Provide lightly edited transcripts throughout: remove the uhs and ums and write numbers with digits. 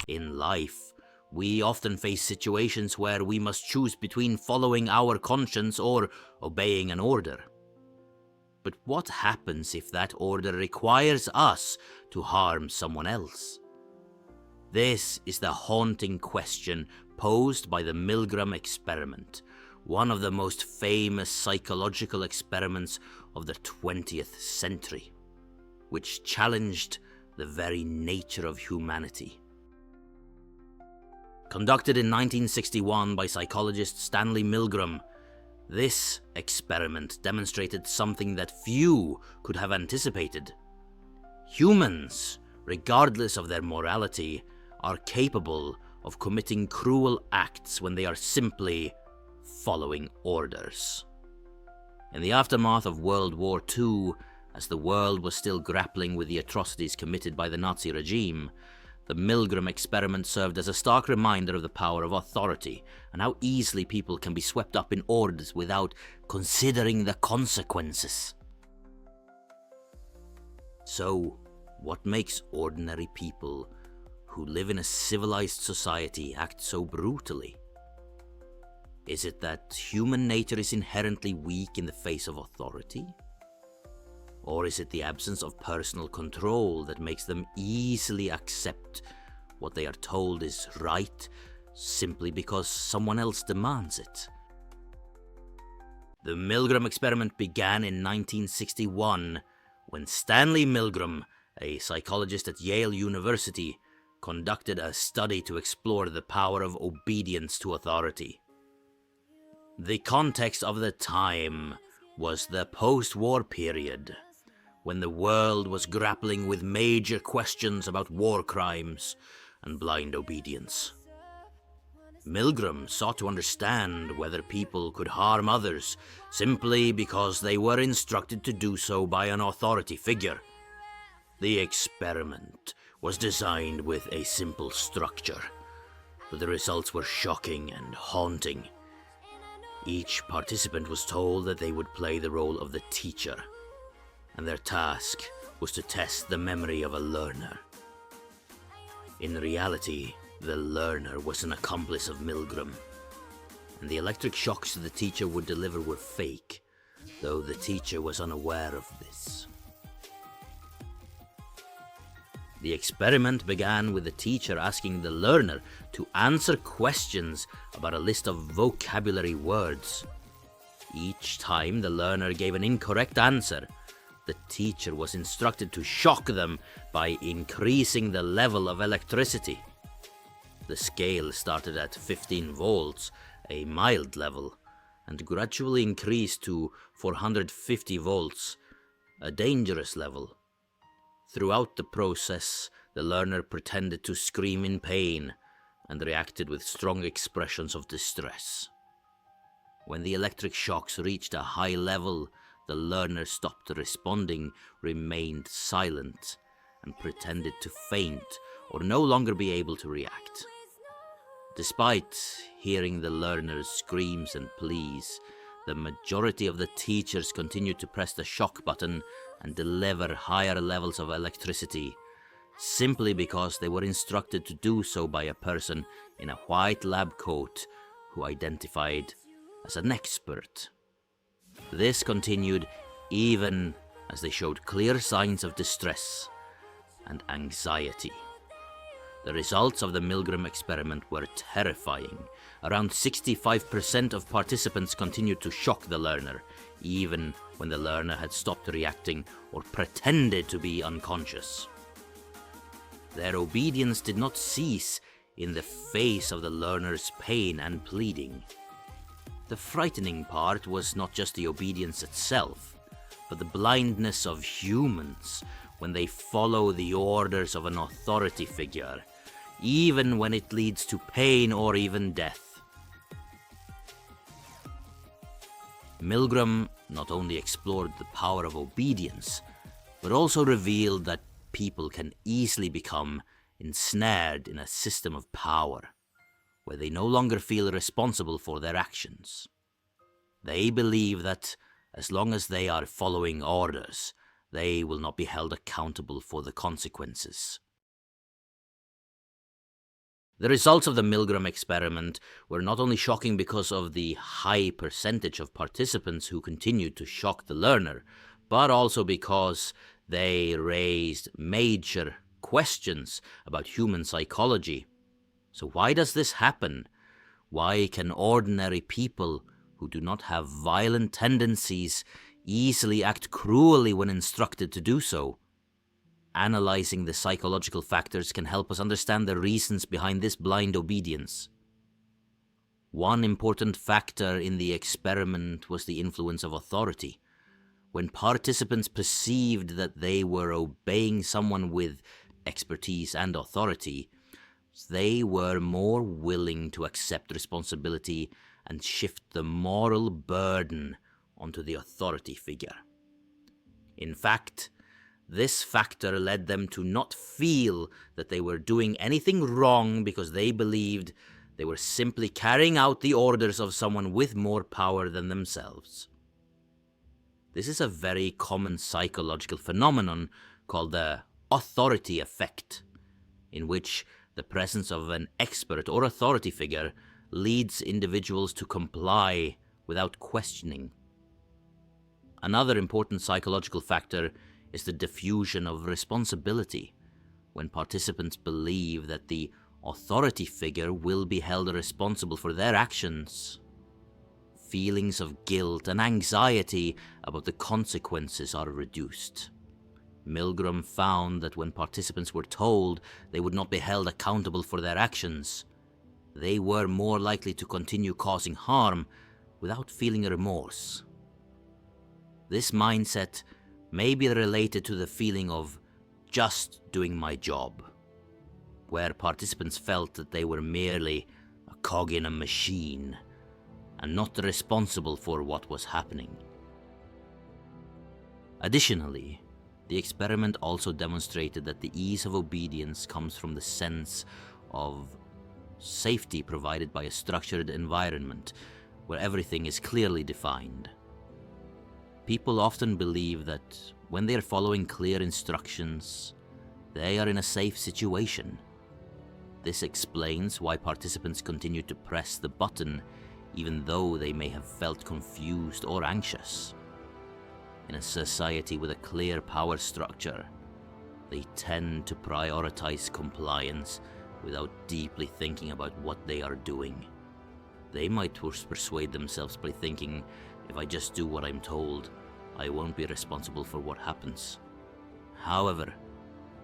In life, we often face situations where we must choose between following our conscience or obeying an order. But what happens if that order requires us to harm someone else? This is the haunting question posed by the Milgram Experiment, one of the most famous psychological experiments of the 20th century, which challenged the very nature of humanity. Conducted in 1961 by psychologist Stanley Milgram, this experiment demonstrated something that few could have anticipated. Humans, regardless of their morality, are capable of committing cruel acts when they are simply following orders. In the aftermath of World War II, as the world was still grappling with the atrocities committed by the Nazi regime, the Milgram experiment served as a stark reminder of the power of authority and how easily people can be swept up in orders without considering the consequences. So, what makes ordinary people who live in a civilized society act so brutally? Is it that human nature is inherently weak in the face of authority? Or is it the absence of personal control that makes them easily accept what they are told is right simply because someone else demands it? The Milgram experiment began in 1961 when Stanley Milgram, a psychologist at Yale University, conducted a study to explore the power of obedience to authority. The context of the time was the post-war period, when the world was grappling with major questions about war crimes and blind obedience. Milgram sought to understand whether people could harm others simply because they were instructed to do so by an authority figure. The experiment was designed with a simple structure, but the results were shocking and haunting. Each participant was told that they would play the role of the teacher, and their task was to test the memory of a learner. In reality, the learner was an accomplice of Milgram, and the electric shocks the teacher would deliver were fake, though the teacher was unaware of this. The experiment began with the teacher asking the learner to answer questions about a list of vocabulary words. Each time the learner gave an incorrect answer, the teacher was instructed to shock them by increasing the level of electricity. The scale started at 15 volts, a mild level, and gradually increased to 450 volts, a dangerous level. Throughout the process, the learner pretended to scream in pain and reacted with strong expressions of distress. When the electric shocks reached a high level, the learner stopped responding, remained silent, and pretended to faint or no longer be able to react. Despite hearing the learner's screams and pleas, the majority of the teachers continued to press the shock button and deliver higher levels of electricity, simply because they were instructed to do so by a person in a white lab coat who identified as an expert. This continued even as they showed clear signs of distress and anxiety. The results of the Milgram experiment were terrifying. Around 65% of participants continued to shock the learner, even when the learner had stopped reacting or pretended to be unconscious. Their obedience did not cease in the face of the learner's pain and pleading. The frightening part was not just the obedience itself, but the blindness of humans when they follow the orders of an authority figure, even when it leads to pain or even death. Milgram not only explored the power of obedience, but also revealed that people can easily become ensnared in a system of power, where they no longer feel responsible for their actions. They believe that as long as they are following orders, they will not be held accountable for the consequences. The results of the Milgram experiment were not only shocking because of the high percentage of participants who continued to shock the learner, but also because they raised major questions about human psychology. So why does this happen? Why can ordinary people who do not have violent tendencies easily act cruelly when instructed to do so? Analyzing the psychological factors can help us understand the reasons behind this blind obedience. One important factor in the experiment was the influence of authority. When participants perceived that they were obeying someone with expertise and authority, they were more willing to accept responsibility and shift the moral burden onto the authority figure. In fact, this factor led them to not feel that they were doing anything wrong because they believed they were simply carrying out the orders of someone with more power than themselves. This is a very common psychological phenomenon called the authority effect, in which the presence of an expert or authority figure leads individuals to comply without questioning. Another important psychological factor is the diffusion of responsibility, when participants believe that the authority figure will be held responsible for their actions. Feelings of guilt and anxiety about the consequences are reduced. Milgram found that when participants were told they would not be held accountable for their actions, they were more likely to continue causing harm without feeling remorse. This mindset may be related to the feeling of just doing my job, where participants felt that they were merely a cog in a machine and not responsible for what was happening. Additionally, the experiment also demonstrated that the ease of obedience comes from the sense of safety provided by a structured environment where everything is clearly defined. People often believe that when they are following clear instructions, they are in a safe situation. This explains why participants continue to press the button even though they may have felt confused or anxious. In a society with a clear power structure, they tend to prioritize compliance without deeply thinking about what they are doing. They might persuade themselves by thinking, if I just do what I'm told, I won't be responsible for what happens. However,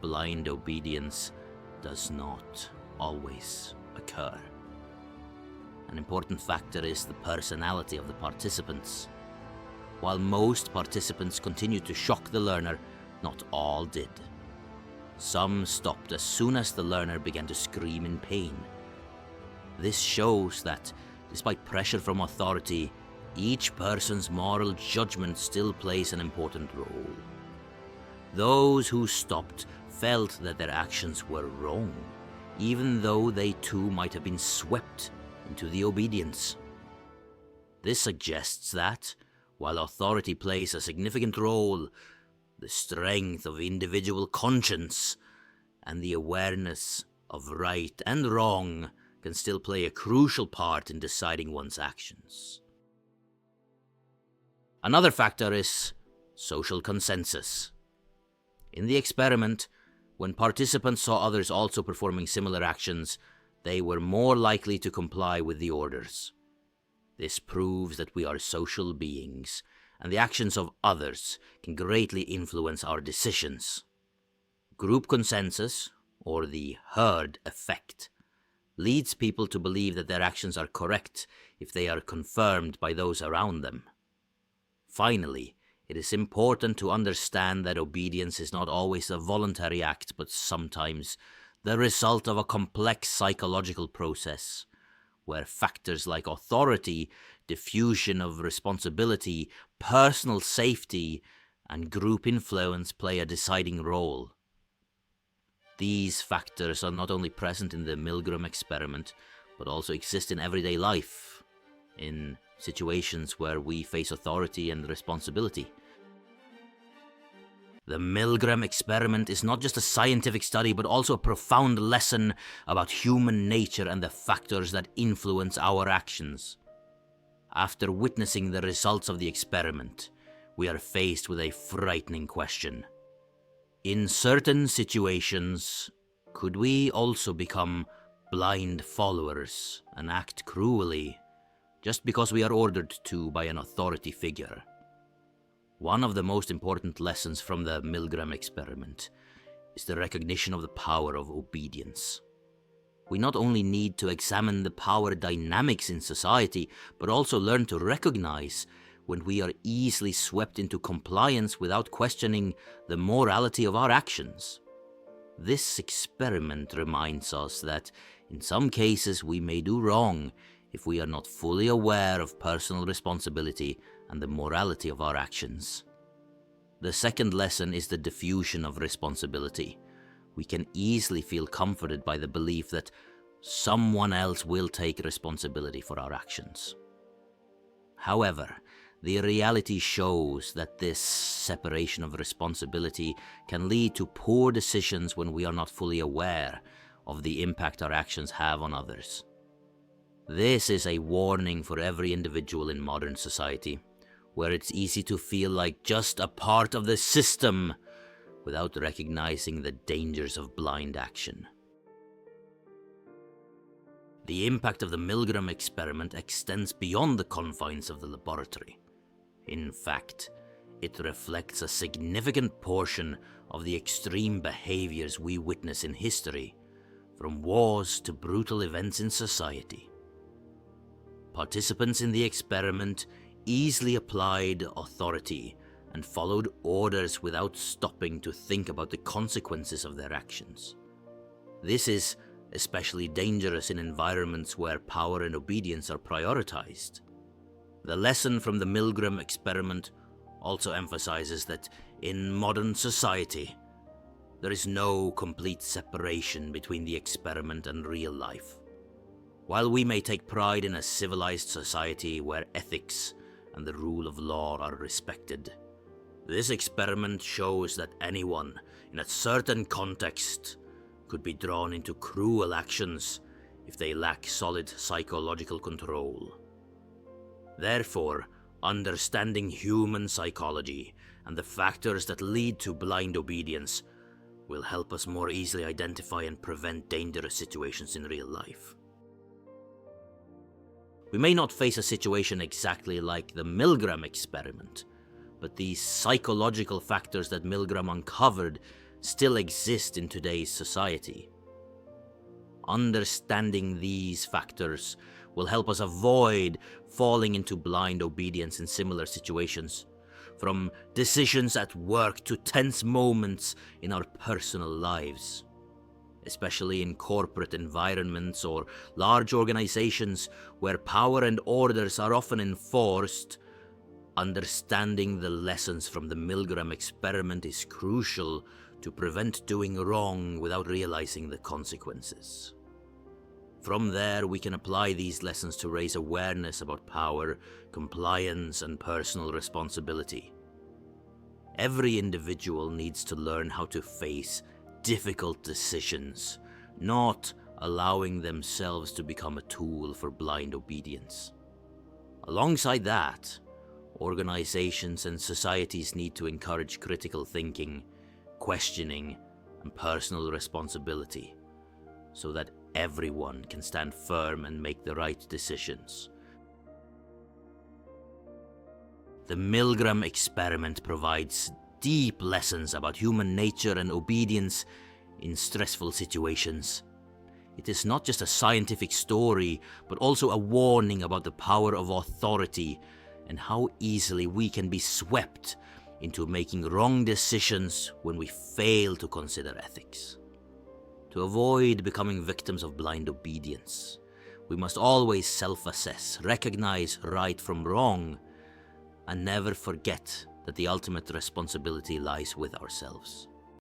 blind obedience does not always occur. An important factor is the personality of the participants. While most participants continued to shock the learner, not all did. Some stopped as soon as the learner began to scream in pain. This shows that, despite pressure from authority, each person's moral judgment still plays an important role. Those who stopped felt that their actions were wrong, even though they too might have been swept into the obedience. This suggests that, while authority plays a significant role, the strength of individual conscience and the awareness of right and wrong can still play a crucial part in deciding one's actions. Another factor is social consensus. In the experiment, when participants saw others also performing similar actions, they were more likely to comply with the orders. This proves that we are social beings, and the actions of others can greatly influence our decisions. Group consensus, or the herd effect, leads people to believe that their actions are correct if they are confirmed by those around them. Finally, it is important to understand that obedience is not always a voluntary act, but sometimes the result of a complex psychological process, where factors like authority, diffusion of responsibility, personal safety, and group influence play a deciding role. These factors are not only present in the Milgram experiment, but also exist in everyday life, in situations where we face authority and responsibility. The Milgram experiment is not just a scientific study, but also a profound lesson about human nature and the factors that influence our actions. After witnessing the results of the experiment, we are faced with a frightening question. In certain situations, could we also become blind followers and act cruelly just because we are ordered to by an authority figure? One of the most important lessons from the Milgram experiment is the recognition of the power of obedience. We not only need to examine the power dynamics in society, but also learn to recognize when we are easily swept into compliance without questioning the morality of our actions. This experiment reminds us that in some cases we may do wrong if we are not fully aware of personal responsibility and the morality of our actions. The second lesson is the diffusion of responsibility. We can easily feel comforted by the belief that someone else will take responsibility for our actions. However, the reality shows that this separation of responsibility can lead to poor decisions when we are not fully aware of the impact our actions have on others. This is a warning for every individual in modern society, where it's easy to feel like just a part of the system without recognizing the dangers of blind action. The impact of the Milgram experiment extends beyond the confines of the laboratory. In fact, it reflects a significant portion of the extreme behaviors we witness in history, from wars to brutal events in society. Participants in the experiment easily applied authority and followed orders without stopping to think about the consequences of their actions. This is especially dangerous in environments where power and obedience are prioritized. The lesson from the Milgram experiment also emphasizes that in modern society, there is no complete separation between the experiment and real life. While we may take pride in a civilized society where ethics and the rule of law are respected, this experiment shows that anyone in a certain context could be drawn into cruel actions if they lack solid psychological control. Therefore, understanding human psychology and the factors that lead to blind obedience will help us more easily identify and prevent dangerous situations in real life. We may not face a situation exactly like the Milgram experiment, but the psychological factors that Milgram uncovered still exist in today's society. Understanding these factors will help us avoid falling into blind obedience in similar situations, from decisions at work to tense moments in our personal lives. Especially in corporate environments or large organizations where power and orders are often enforced, understanding the lessons from the Milgram experiment is crucial to prevent doing wrong without realizing the consequences. From there, we can apply these lessons to raise awareness about power, compliance, and personal responsibility. Every individual needs to learn how to face difficult decisions, not allowing themselves to become a tool for blind obedience. Alongside that, organizations and societies need to encourage critical thinking, questioning, and personal responsibility, so that everyone can stand firm and make the right decisions. The Milgram experiment provides deep lessons about human nature and obedience in stressful situations. It is not just a scientific story, but also a warning about the power of authority and how easily we can be swept into making wrong decisions when we fail to consider ethics. To avoid becoming victims of blind obedience, we must always self-assess, recognize right from wrong, and never forget that the ultimate responsibility lies with ourselves.